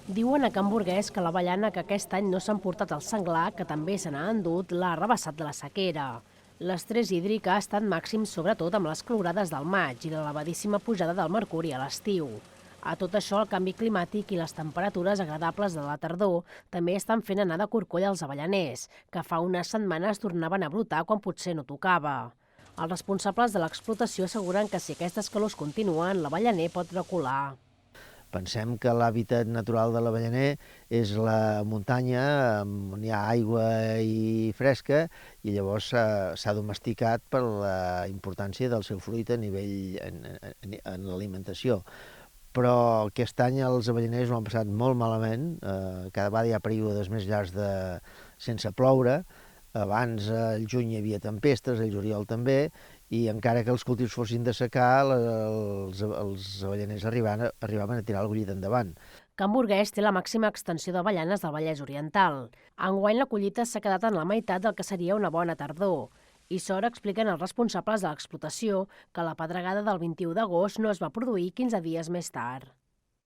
Diuen a Can Burguès que l'avellana que aquest any no s'han portat el senglar, que també se n'ha endut, l'ha arrabassat de la sequera. L'estrès hídric ha estat màxim sobretot amb les calorades del maig i l'elevadíssima pujada del mercuri a l'estiu. A tot això, el canvi climàtic i les temperatures agradables de la tardor també estan fent anar de corcoll als avellaners, que fa unes setmanes tornaven a brotar quan potser no tocava. Els responsables de l'explotació asseguren que si aquestes calors continuen, l'avellaner pot recular. Pensem que l'hàbitat natural de l'avellaner és la muntanya, on hi ha aigua i fresca, i llavors s'ha domesticat per la importància del seu fruit a nivell en l'alimentació. Però aquest any els avellaners ho han passat molt malament, cada vegada hi ha períodes més llargs sense ploure. Abans, al juny hi havia tempestes, al juliol també, i encara que els cultius fossin de secà, els avellaners arribaven a tirar el collit endavant. Can Burguès té la màxima extensió d'avellanes del Vallès Oriental. Enguany la collita s'ha quedat en la meitat del que seria una bona tardor. I sort expliquen els responsables de l'explotació que la pedregada del 21 d'agost no es va produir 15 dies més tard.